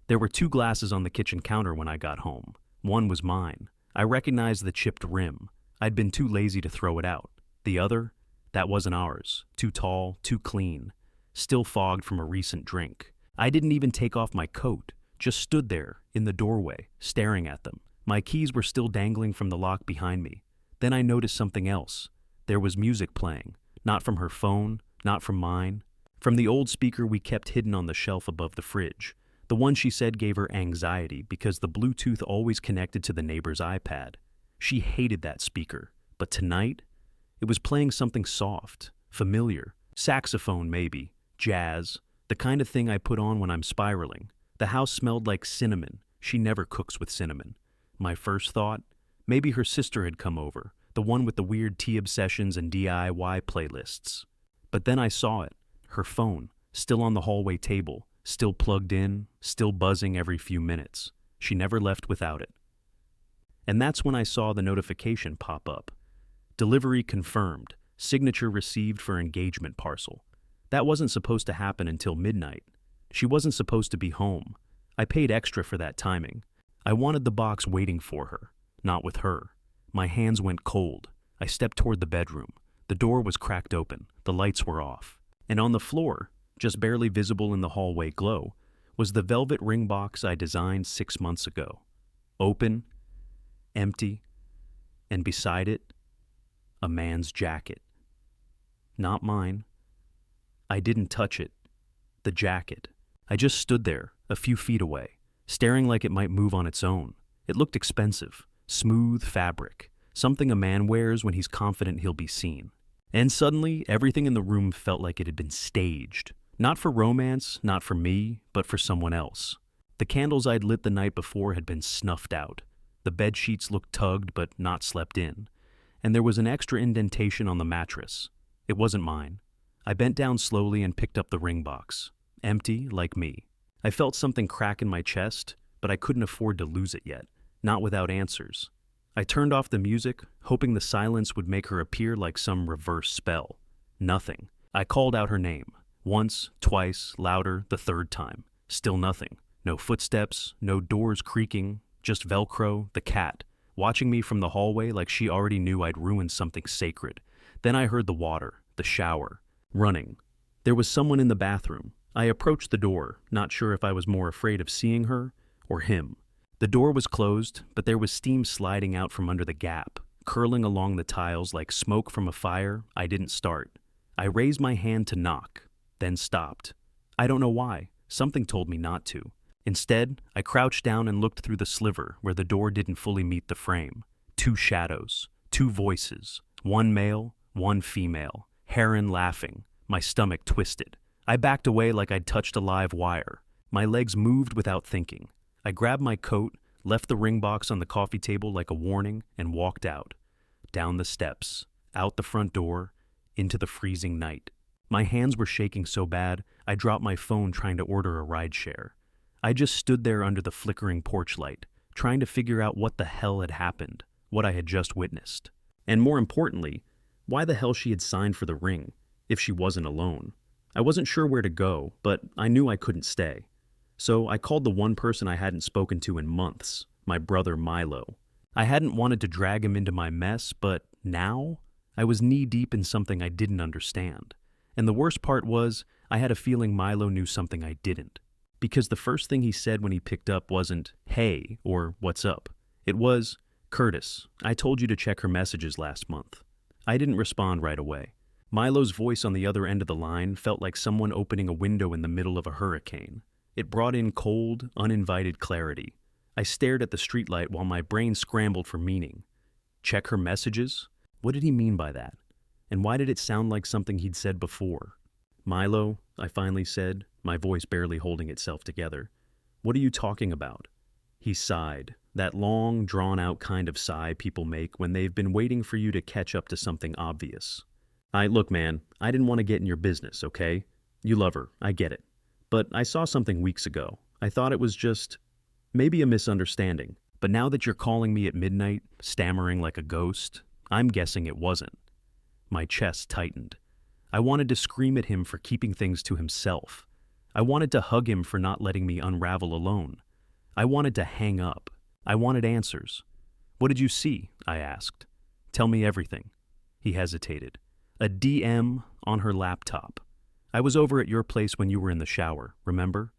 There were two glasses on the kitchen counter when I got home. One was mine. I recognized the chipped rim. I'd been too lazy to throw it out. The other? That wasn't ours. Too tall, too clean. Still fogged from a recent drink. I didn't even take off my coat. Just stood there, in the doorway, staring at them. My keys were still dangling from the lock behind me. Then I noticed something else. There was music playing. Not from her phone, not from mine. From the old speaker we kept hidden on the shelf above the fridge. The one she said gave her anxiety because the Bluetooth always connected to the neighbor's iPad. She hated that speaker. But tonight, it was playing something soft, familiar. Saxophone maybe, jazz, the kind of thing I put on when I'm spiraling. The house smelled like cinnamon. She never cooks with cinnamon. My first thought, maybe her sister had come over, the one with the weird tea obsessions and DIY playlists. But then I saw it, her phone, still on the hallway table, still plugged in, still buzzing every few minutes. She never left without it. And that's when I saw the notification pop up. Delivery confirmed, signature received for engagement parcel. That wasn't supposed to happen until midnight. She wasn't supposed to be home. I paid extra for that timing. I wanted the box waiting for her, not with her. My hands went cold. I stepped toward the bedroom. The door was cracked open. The lights were off. And on the floor, just barely visible in the hallway glow, was the velvet ring box I designed 6 months ago. Open, empty, and beside it, a man's jacket. Not mine. I didn't touch it. The jacket. I just stood there, a few feet away, staring like it might move on its own. It looked expensive, smooth fabric, something a man wears when he's confident he'll be seen. And suddenly, everything in the room felt like it had been staged. Not for romance, not for me, but for someone else. The candles I'd lit the night before had been snuffed out. The bed sheets looked tugged but not slept in. And there was an extra indentation on the mattress. It wasn't mine. I bent down slowly and picked up the ring box. Empty, like me. I felt something crack in my chest, but I couldn't afford to lose it yet. Not without answers. I turned off the music, hoping the silence would make her appear like some reverse spell. Nothing. I called out her name. Once, twice, louder, the third time. Still nothing. No footsteps, no doors creaking, just Velcro, the cat, watching me from the hallway like she already knew I'd ruined something sacred. Then I heard the water, the shower, running. There was someone in the bathroom. I approached the door, not sure if I was more afraid of seeing her or him. The door was closed, but there was steam sliding out from under the gap, curling along the tiles like smoke from a fire I didn't start. I raised my hand to knock, then stopped. I don't know why. Something told me not to. Instead, I crouched down and looked through the sliver where the door didn't fully meet the frame. Two shadows, two voices, one male, one female, Heron laughing, my stomach twisted. I backed away like I'd touched a live wire. My legs moved without thinking. I grabbed my coat, left the ring box on the coffee table like a warning, and walked out. Down the steps, out the front door, into the freezing night. My hands were shaking so bad, I dropped my phone trying to order a rideshare. I just stood there under the flickering porch light, trying to figure out what the hell had happened, what I had just witnessed. And more importantly, why the hell she had signed for the ring, if she wasn't alone. I wasn't sure where to go, but I knew I couldn't stay. So I called the one person I hadn't spoken to in months, my brother Milo. I hadn't wanted to drag him into my mess, but now I was knee-deep in something I didn't understand. And the worst part was, I had a feeling Milo knew something I didn't. Because the first thing he said when he picked up wasn't, "Hey," or "What's up?" It was, "Curtis, I told you to check her messages last month." I didn't respond right away. Milo's voice on the other end of the line felt like someone opening a window in the middle of a hurricane. It brought in cold, uninvited clarity. I stared at the streetlight while my brain scrambled for meaning. Check her messages? What did he mean by that? And why did it sound like something he'd said before? "Milo," I finally said, my voice barely holding itself together. "What are you talking about?" He sighed, that long, drawn-out kind of sigh people make when they've been waiting for you to catch up to something obvious. Look, man, I didn't want to get in your business, okay? You love her, I get it. But I saw something weeks ago. I thought it was just, maybe a misunderstanding. But now that you're calling me at midnight, stammering like a ghost, I'm guessing it wasn't. My chest tightened. I wanted to scream at him for keeping things to himself. I wanted to hug him for not letting me unravel alone. I wanted to hang up. I wanted answers. "What did you see?" I asked. "Tell me everything." He hesitated. "A DM on her laptop. I was over at your place when you were in the shower, remember?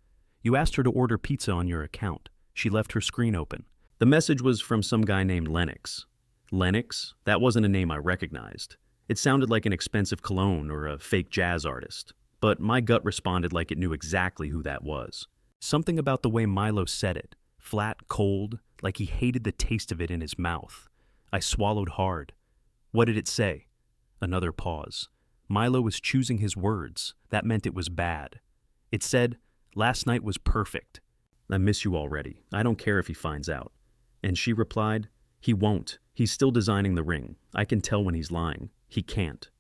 You asked her to order pizza on your account. She left her screen open. The message was from some guy named Lennox." Lennox? That wasn't a name I recognized. It sounded like an expensive cologne or a fake jazz artist. But my gut responded like it knew exactly who that was. Something about the way Milo said it, flat, cold, like he hated the taste of it in his mouth. I swallowed hard. "What did it say?" Another pause. Milo was choosing his words. That meant it was bad. It said, "Last night was perfect. I miss you already. I don't care if he finds out." And she replied, "He won't. He's still designing the ring. I can tell when he's lying. He can't."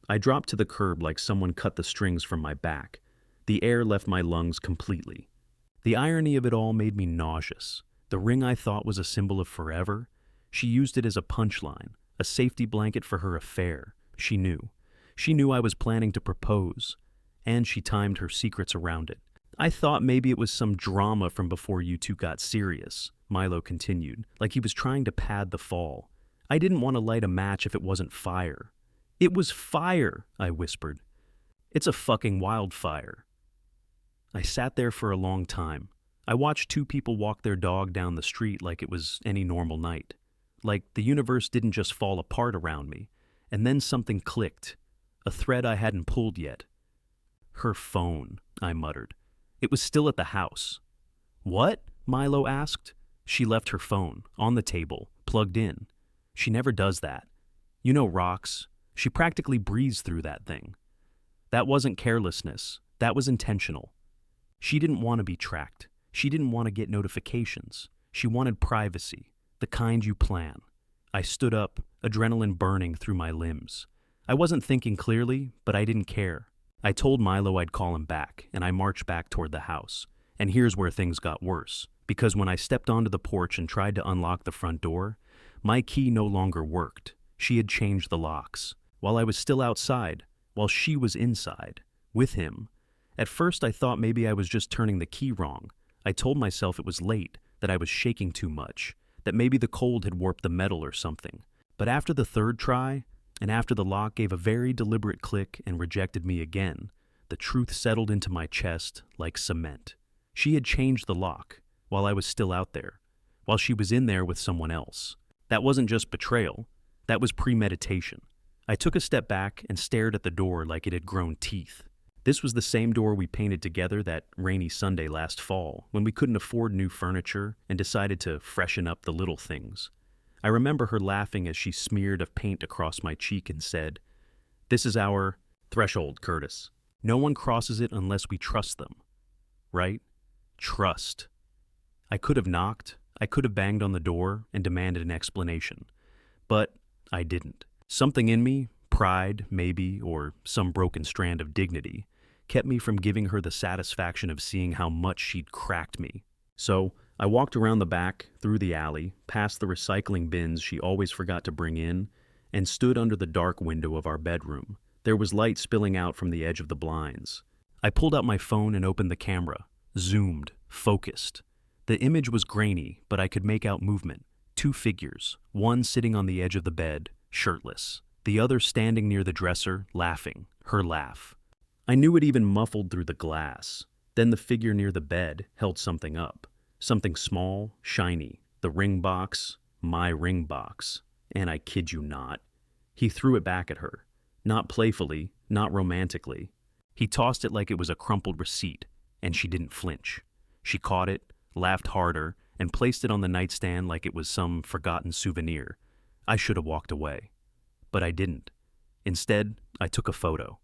I dropped to the curb like someone cut the strings from my back. The air left my lungs completely. The irony of it all made me nauseous. The ring I thought was a symbol of forever, she used it as a punchline, a safety blanket for her affair. She knew. She knew I was planning to propose, and she timed her secrets around it. "I thought maybe it was some drama from before you two got serious," Milo continued, like he was trying to pad the fall. "I didn't want to light a match if it wasn't fire." "It was fire," I whispered. "It's a fucking wildfire." I sat there for a long time. I watched two people walk their dog down the street like it was any normal night. Like the universe didn't just fall apart around me. And then something clicked. A thread I hadn't pulled yet. "Her phone," I muttered. "It was still at the house." "What?" Milo asked. "She left her phone, on the table, plugged in. She never does that. You know rocks. She practically breezed through that thing. That wasn't carelessness. That was intentional. She didn't want to be tracked. She didn't want to get notifications. She wanted privacy, the kind you plan." I stood up, adrenaline burning through my limbs. I wasn't thinking clearly, but I didn't care. I told Milo I'd call him back, and I marched back toward the house. And here's where things got worse, because when I stepped onto the porch and tried to unlock the front door, my key no longer worked. She had changed the locks. While I was still outside, while she was inside, with him. At first I thought maybe I was just turning the key wrong. I told myself it was late, that I was shaking too much, that maybe the cold had warped the metal or something. But after the third try, and after the lock gave a very deliberate click and rejected me again, the truth settled into my chest like cement. She had changed the lock, while I was still out there, while she was in there with someone else. That wasn't just betrayal, that was premeditation. I took a step back and stared at the door like it had grown teeth. This was the same door we painted together that rainy Sunday last fall, when we couldn't afford new furniture and decided to freshen up the little things. I remember her laughing as she smeared of paint across my cheek and said, "This is our threshold, Curtis. No one crosses it unless we trust them." Right? Trust. I could have knocked, I could have banged on the door and demanded an explanation. But I didn't. Something in me, pride, maybe, or some broken strand of dignity, kept me from giving her the satisfaction of seeing how much she'd cracked me. So I walked around the back, through the alley, past the recycling bins she always forgot to bring in, and stood under the dark window of our bedroom. There was light spilling out from the edge of the blinds. I pulled out my phone and opened the camera, zoomed, focused. The image was grainy, but I could make out movement. Two figures, one sitting on the edge of the bed, shirtless, the other standing near the dresser, laughing, her laugh. I knew it even muffled through the glass. Then the figure near the bed held something up. Something small, shiny. The ring box, my ring box. And I kid you not. He threw it back at her. Not playfully, not romantically. He tossed it like it was a crumpled receipt, and she didn't flinch. She caught it, laughed harder, and placed it on the nightstand like it was some forgotten souvenir. I should have walked away. But I didn't. Instead, I took a photo.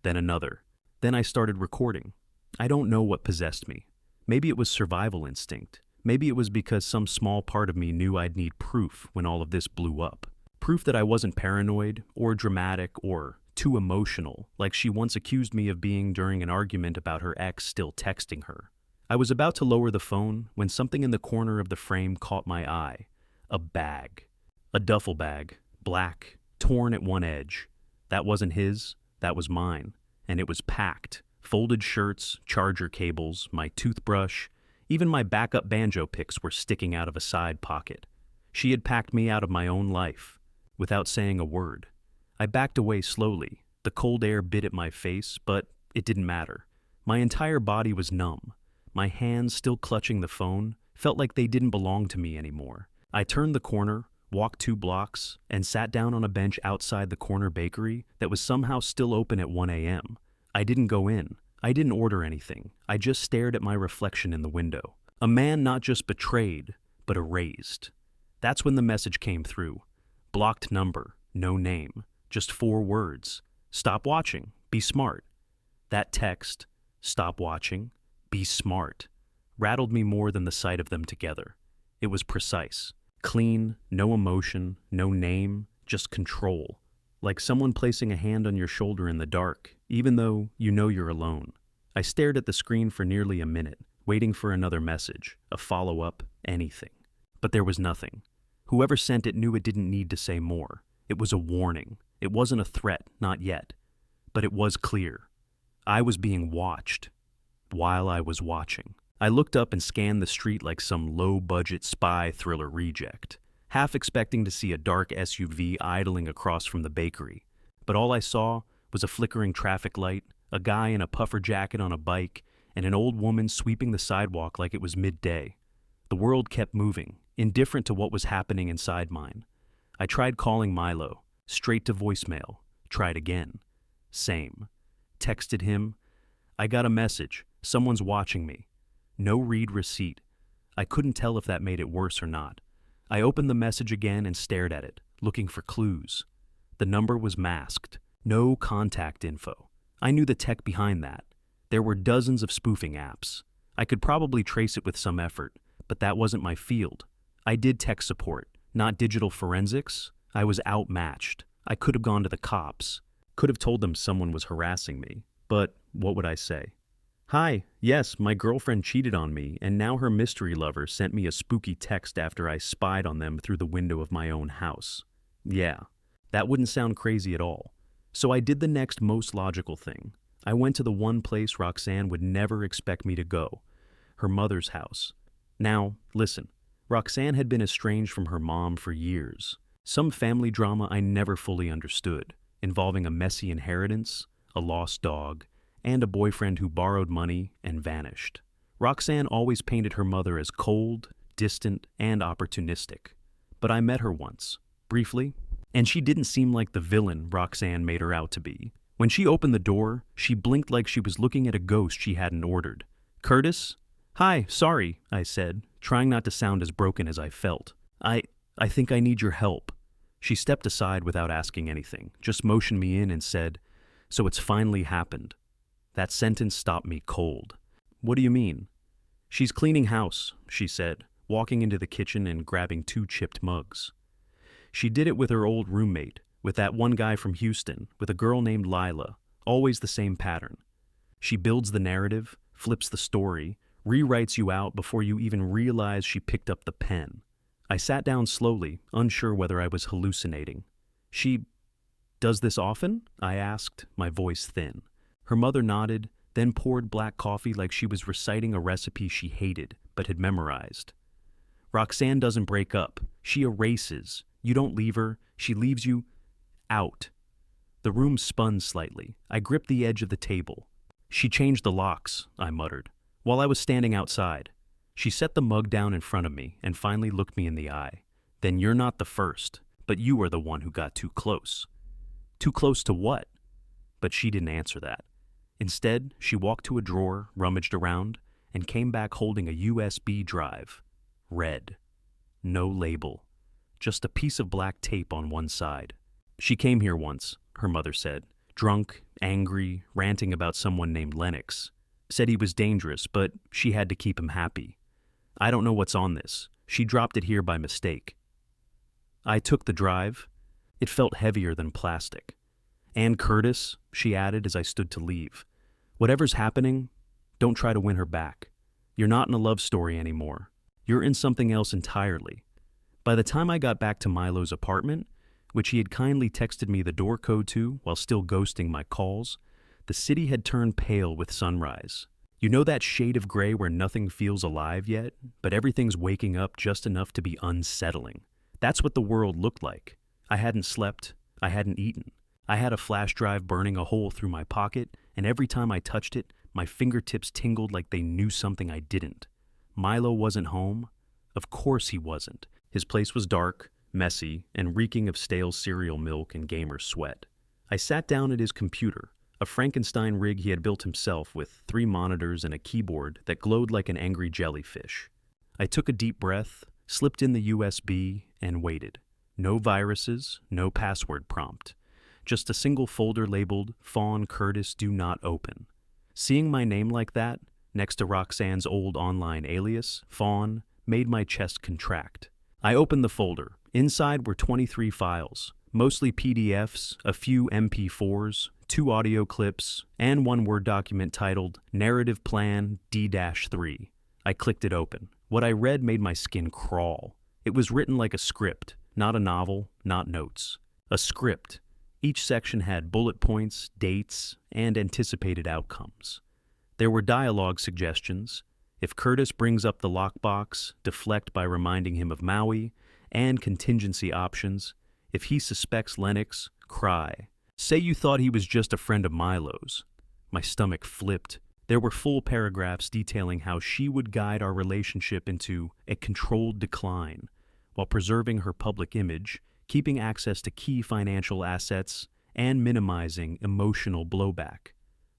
Then another. Then I started recording. I don't know what possessed me. Maybe it was survival instinct. Maybe it was because some small part of me knew I'd need proof when all of this blew up. Proof that I wasn't paranoid, or dramatic, or too emotional, like she once accused me of being during an argument about her ex still texting her. I was about to lower the phone when something in the corner of the frame caught my eye. A bag. A duffel bag. Black. Torn at one edge. That wasn't his, that was mine. And it was packed. Folded shirts, charger cables, my toothbrush, even my backup banjo picks were sticking out of a side pocket. She had packed me out of my own life, without saying a word. I backed away slowly. The cold air bit at my face, but it didn't matter. My entire body was numb. My hands, still clutching the phone, felt like they didn't belong to me anymore. I turned the corner, walked 2 blocks, and sat down on a bench outside the corner bakery that was somehow still open at 1 a.m. I didn't go in. I didn't order anything. I just stared at my reflection in the window. A man not just betrayed, but erased. That's when the message came through. Blocked number, no name, just 4 words. Stop watching, be smart. That text, stop watching, be smart, rattled me more than the sight of them together. It was precise. Clean, no emotion, no name, just control. Like someone placing a hand on your shoulder in the dark, even though you know you're alone. I stared at the screen for nearly a minute, waiting for another message, a follow-up, anything. But there was nothing. Whoever sent it knew it didn't need to say more. It was a warning. It wasn't a threat, not yet. But it was clear. I was being watched. While I was watching. I looked up and scanned the street like some low-budget spy thriller reject, half expecting to see a dark SUV idling across from the bakery. But all I saw was a flickering traffic light, a guy in a puffer jacket on a bike, and an old woman sweeping the sidewalk like it was midday. The world kept moving, indifferent to what was happening inside mine. I tried calling Milo, straight to voicemail, tried again. Same. Texted him. I got a message. Someone's watching me. No read receipt. I couldn't tell if that made it worse or not. I opened the message again and stared at it, looking for clues. The number was masked. No contact info. I knew the tech behind that. There were dozens of spoofing apps. I could probably trace it with some effort, but that wasn't my field. I did tech support, not digital forensics. I was outmatched. I could have gone to the cops. Could have told them someone was harassing me. But what would I say? Hi, yes, my girlfriend cheated on me, and now her mystery lover sent me a spooky text after I spied on them through the window of my own house. Yeah, that wouldn't sound crazy at all. So I did the next most logical thing. I went to the one place Roxanne would never expect me to go, her mother's house. Now, listen, Roxanne had been estranged from her mom for years. Some family drama I never fully understood, involving a messy inheritance, a lost dog, and a boyfriend who borrowed money and vanished. Roxanne always painted her mother as cold, distant, and opportunistic. But I met her once, briefly, and she didn't seem like the villain Roxanne made her out to be. When she opened the door, she blinked like she was looking at a ghost she hadn't ordered. "Curtis?" "Hi, sorry," I said, trying not to sound as broken as I felt. I think I need your help." She stepped aside without asking anything, just motioned me in and said, "So it's finally happened." That sentence stopped me cold. "What do you mean?" "She's cleaning house," she said, walking into the kitchen and grabbing 2 chipped mugs. She did it with her old roommate, with that one guy from Houston, with a girl named Lila, always the same pattern. She builds the narrative, flips the story, rewrites you out before you even realize she picked up the pen. I sat down slowly, unsure whether I was hallucinating. "She does this often?" I asked, my voice thin. Her mother nodded, then poured black coffee like she was reciting a recipe she hated, but had memorized. "Roxanne doesn't break up. She erases. You don't leave her. She leaves you out." The room spun slightly. I gripped the edge of the table. "She changed the locks," I muttered, while I was standing outside. She set the mug down in front of me and finally looked me in the eye. "Then you're not the first, but you are the one who got too close." "Too close to what?" But she didn't answer that. Instead, she walked to a drawer, rummaged around, and came back holding a USB drive. Red. No label. Just a piece of black tape on one side. "She came here once," her mother said. "Drunk, angry, ranting about someone named Lennox. Said he was dangerous, but she had to keep him happy. I don't know what's on this. She dropped it here by mistake." I took the drive. It felt heavier than plastic. "And Curtis," she added as I stood to leave. "Whatever's happening, don't try to win her back. You're not in a love story anymore. You're in something else entirely." By the time I got back to Milo's apartment, which he had kindly texted me the door code to while still ghosting my calls, The city had turned pale with sunrise. You know that shade of gray where nothing feels alive yet, but everything's waking up just enough to be unsettling. That's what the world looked like. I hadn't slept. I hadn't eaten. I had a flash drive burning a hole through my pocket, and every time I touched it, my fingertips tingled like they knew something I didn't. Milo wasn't home. Of course he wasn't. His place was dark, messy, and reeking of stale cereal milk and gamer sweat. I sat down at his computer, a Frankenstein rig he had built himself with 3 monitors and a keyboard that glowed like an angry jellyfish. I took a deep breath, slipped in the USB, and waited. No viruses, no password prompt. Just a single folder labeled Fawn Curtis Do Not Open. Seeing my name like that, next to Roxanne's old online alias, Fawn, made my chest contract. I opened the folder. Inside were 23 files, mostly PDFs, a few MP4s, 2 audio clips, and 1 Word document titled Narrative Plan D-3. I clicked it open. What I read made my skin crawl. It was written like a script, not a novel, not notes. A script. Each section had bullet points, dates, and anticipated outcomes. There were dialogue suggestions. If Curtis brings up the lockbox, deflect by reminding him of Maui, and contingency options. If he suspects Lennox, cry. Say you thought he was just a friend of Milo's. My stomach flipped. There were full paragraphs detailing how she would guide our relationship into a controlled decline, while preserving her public image, keeping access to key financial assets, and minimizing emotional blowback.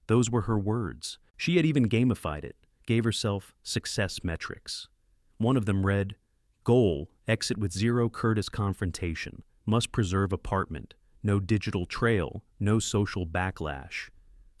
Those were her words. She had even gamified it, gave herself success metrics. One of them read, Goal, exit with 0 Curtis confrontation, must preserve apartment, no digital trail, no social backlash.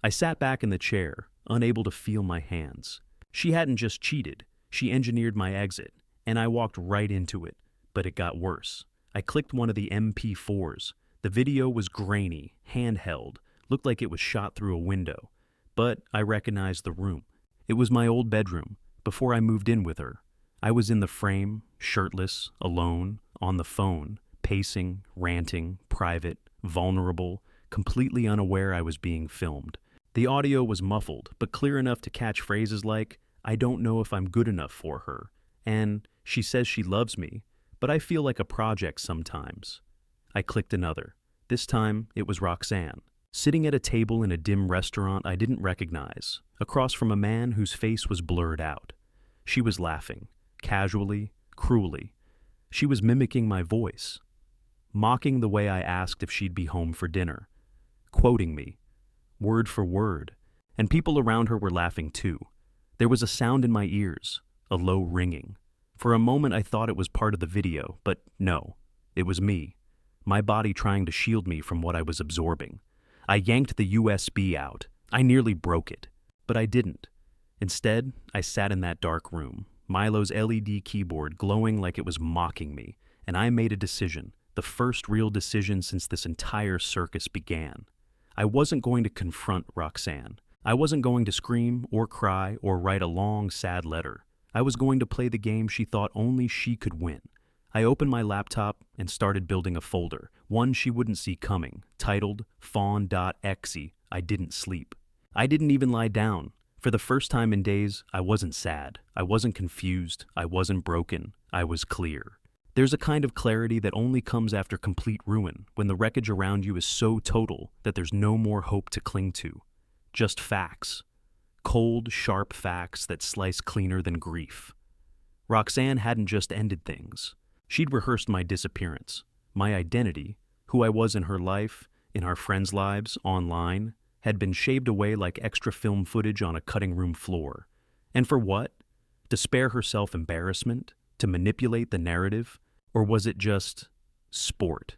I sat back in the chair, unable to feel my hands. She hadn't just cheated, she engineered my exit, and I walked right into it, but it got worse. I clicked one of the MP4s. The video was grainy, handheld, looked like it was shot through a window, but I recognized the room. It was my old bedroom, before I moved in with her. I was in the frame, shirtless, alone, on the phone, pacing, ranting, private, vulnerable, completely unaware I was being filmed. The audio was muffled, but clear enough to catch phrases like, I don't know if I'm good enough for her, and she says she loves me, but I feel like a project sometimes. I clicked another. This time, it was Roxanne, sitting at a table in a dim restaurant I didn't recognize, across from a man whose face was blurred out. She was laughing, casually, cruelly. She was mimicking my voice, mocking the way I asked if she'd be home for dinner, quoting me, word for word, and people around her were laughing too. There was a sound in my ears, a low ringing. For a moment I thought it was part of the video, but no, it was me, my body trying to shield me from what I was absorbing. I yanked the USB out. I nearly broke it, but I didn't. Instead, I sat in that dark room, Milo's LED keyboard glowing like it was mocking me, and I made a decision, the first real decision since this entire circus began. I wasn't going to confront Roxanne. I wasn't going to scream or cry or write a long, sad letter. I was going to play the game she thought only she could win. I opened my laptop and started building a folder, one she wouldn't see coming, titled Fawn.exe. I didn't sleep. I didn't even lie down. For the first time in days, I wasn't sad. I wasn't confused. I wasn't broken. I was clear. There's a kind of clarity that only comes after complete ruin, when the wreckage around you is so total that there's no more hope to cling to. Just facts. Cold, sharp facts that slice cleaner than grief. Roxanne hadn't just ended things. She'd rehearsed my disappearance. My identity, who I was in her life, in our friends' lives, online, had been shaved away like extra film footage on a cutting room floor. And for what? To spare herself embarrassment? To manipulate the narrative? Or was it just sport?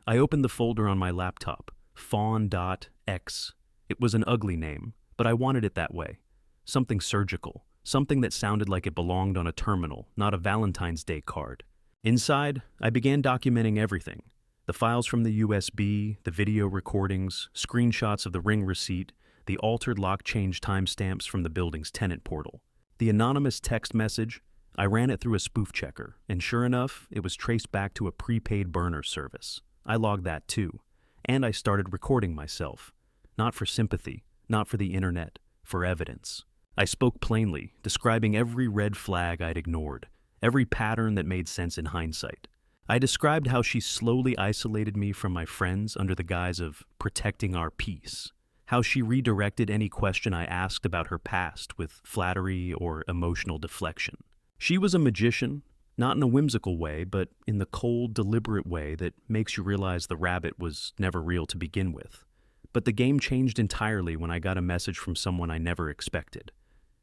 I opened the folder on my laptop, fawn.x. It was an ugly name, but I wanted it that way. Something surgical, something that sounded like it belonged on a terminal, not a Valentine's Day card. Inside, I began documenting everything. The files from the USB, the video recordings, screenshots of the ring receipt, the altered lock change timestamps from the building's tenant portal. The anonymous text message, I ran it through a spoof checker, and sure enough, it was traced back to a prepaid burner service. I logged that too, and I started recording myself. Not for sympathy, not for the internet, for evidence. I spoke plainly, describing every red flag I'd ignored, every pattern that made sense in hindsight. I described how she slowly isolated me from my friends under the guise of protecting our peace, how she redirected any question I asked about her past with flattery or emotional deflection. She was a magician, not in a whimsical way, but in the cold, deliberate way that makes you realize the rabbit was never real to begin with. But the game changed entirely when I got a message from someone I never expected.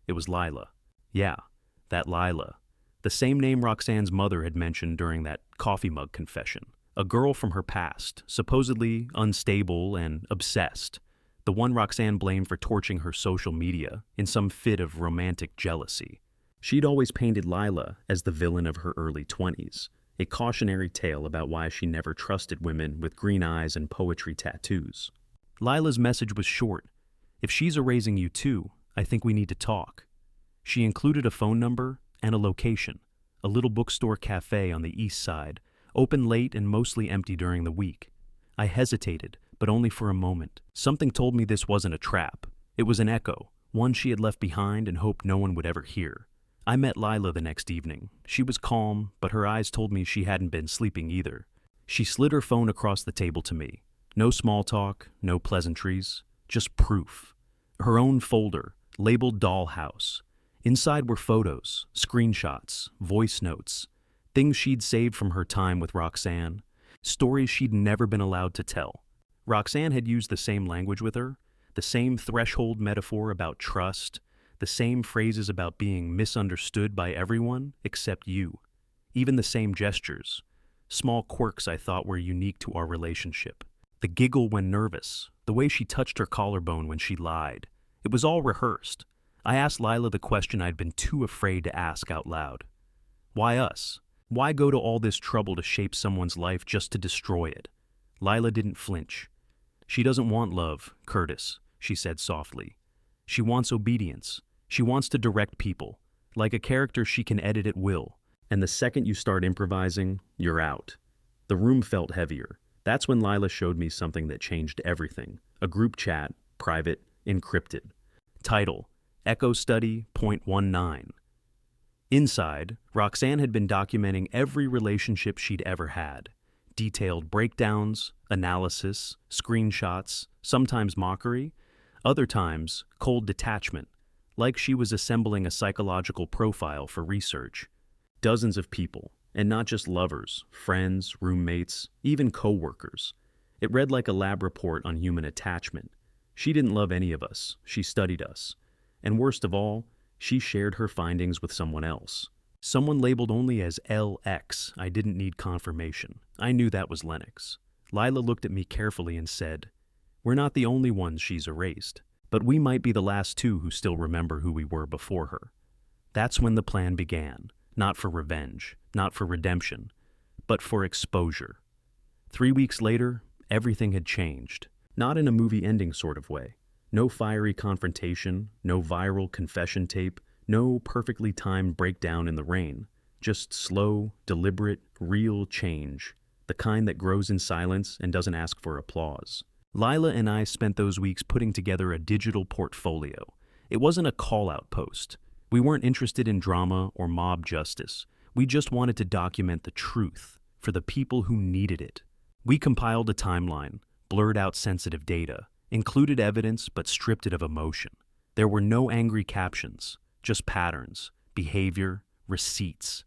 It was Lila. Yeah, that Lila. The same name Roxanne's mother had mentioned during that coffee mug confession. A girl from her past, supposedly unstable and obsessed. The one Roxanne blamed for torching her social media in some fit of romantic jealousy. She'd always painted Lila as the villain of her early 20s, a cautionary tale about why she never trusted women with green eyes and poetry tattoos. Lila's message was short. If she's erasing you too, I think we need to talk. She included a phone number and a location, a little bookstore cafe on the east side, open late and mostly empty during the week. I hesitated, but only for a moment. Something told me this wasn't a trap. It was an echo, one she had left behind and hoped no one would ever hear. I met Lila the next evening. She was calm, but her eyes told me she hadn't been sleeping either. She slid her phone across the table to me. No small talk, no pleasantries, just proof. Her own folder, labeled Dollhouse. Inside were photos, screenshots, voice notes, things she'd saved from her time with Roxanne, stories she'd never been allowed to tell. Roxanne had used the same language with her, the same threshold metaphor about trust, the same phrases about being misunderstood by everyone except you. Even the same gestures, small quirks I thought were unique to our relationship. The giggle when nervous, the way she touched her collarbone when she lied. It was all rehearsed. I asked Lila the question I'd been too afraid to ask out loud. Why us? Why go to all this trouble to shape someone's life just to destroy it? Lila didn't flinch. She doesn't want love, Curtis, she said softly. She wants obedience. She wants to direct people, like a character she can edit at will. And the second you start improvising, you're out. The room felt heavier. That's when Lila showed me something that changed everything. A group chat, private, encrypted. Title: Echo Study .19. Inside, Roxanne had been documenting every relationship she'd ever had. Detailed breakdowns, analysis, screenshots, sometimes mockery, other times cold detachment, like she was assembling a psychological profile for research. Dozens of people, and not just lovers, friends, roommates, even co-workers. It read like a lab report on human attachment. She didn't love any of us, she studied us. And worst of all, she shared her findings with someone else. Someone labeled only as LX. I didn't need confirmation. I knew that was Lennox. Lila looked at me carefully and said, "We're not the only ones she's erased, but we might be the last two who still remember who we were before her." That's when the plan began, not for revenge, not for redemption, but for exposure. 3 weeks later, everything had changed, not in a movie ending sort of way. No fiery confrontation, no viral confession tape, no perfectly timed breakdown in the rain. Just slow, deliberate, real change. The kind that grows in silence and doesn't ask for applause. Lila and I spent those weeks putting together a digital portfolio. It wasn't a call-out post. We weren't interested in drama or mob justice. We just wanted to document the truth for the people who needed it. We compiled a timeline, blurred out sensitive data, included evidence but stripped it of emotion. There were no angry captions, just patterns, behavior, receipts.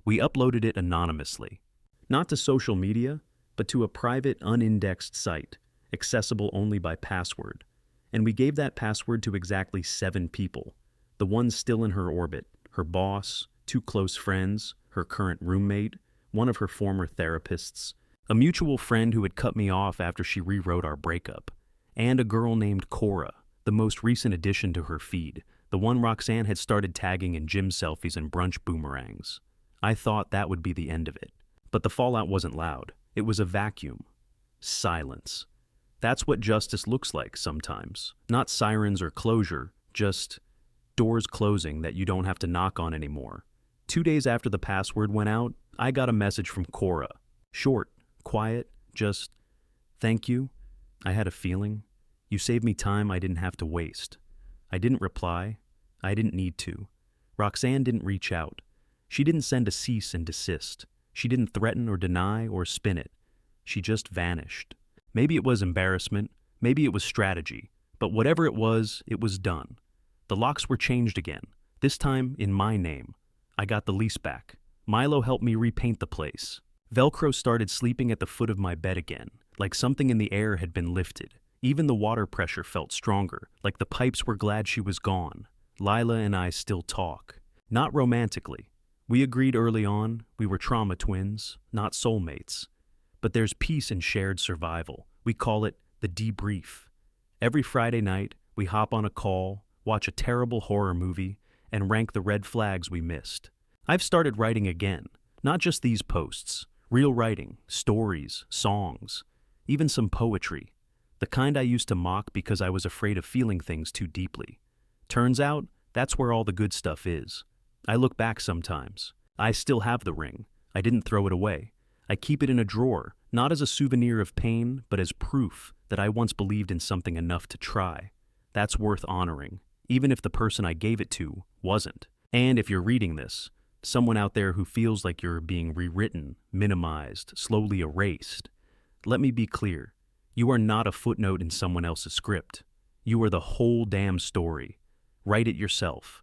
We uploaded it anonymously. Not to social media, but to a private, unindexed site, accessible only by password. And we gave that password to exactly 7 people. The ones still in her orbit, her boss, 2 close friends, her current roommate, one of her former therapists, a mutual friend who had cut me off after she rewrote our breakup, and a girl named Cora, the most recent addition to her feed, the one Roxanne had started tagging in gym selfies and brunch boomerangs. I thought that would be the end of it. But the fallout wasn't loud. It was a vacuum. Silence. That's what justice looks like sometimes. Not sirens or closure, just doors closing that you don't have to knock on anymore. 2 days after the password went out, I got a message from Cora. Short, quiet, just, "Thank you. I had a feeling. You saved me time I didn't have to waste. I didn't reply. I didn't need to. Roxanne didn't reach out. She didn't send a cease and desist. She didn't threaten or deny or spin it. She just vanished. Maybe it was embarrassment. Maybe it was strategy. But whatever it was done. The locks were changed again, this time in my name. I got the lease back. Milo helped me repaint the place. Velcro started sleeping at the foot of my bed again, like something in the air had been lifted. Even the water pressure felt stronger, like the pipes were glad she was gone. Lila and I still talk. Not romantically. We agreed early on we were trauma twins, not soulmates. But there's peace in shared survival. We call it the debrief. Every Friday night, we hop on a call, watch a terrible horror movie, and rank the red flags we missed. I've started writing again, not just these posts. Real writing, stories, songs, even some poetry. The kind I used to mock because I was afraid of feeling things too deeply. Turns out, that's where all the good stuff is. I look back sometimes. I still have the ring. I didn't throw it away. I keep it in a drawer, not as a souvenir of pain, but as proof that I once believed in something enough to try. That's worth honoring, even if the person I gave it to wasn't. And if you're reading this, someone out there who feels like you're being rewritten, minimized, slowly erased, let me be clear. You are not a footnote in someone else's script. You are the whole damn story. Write it yourself.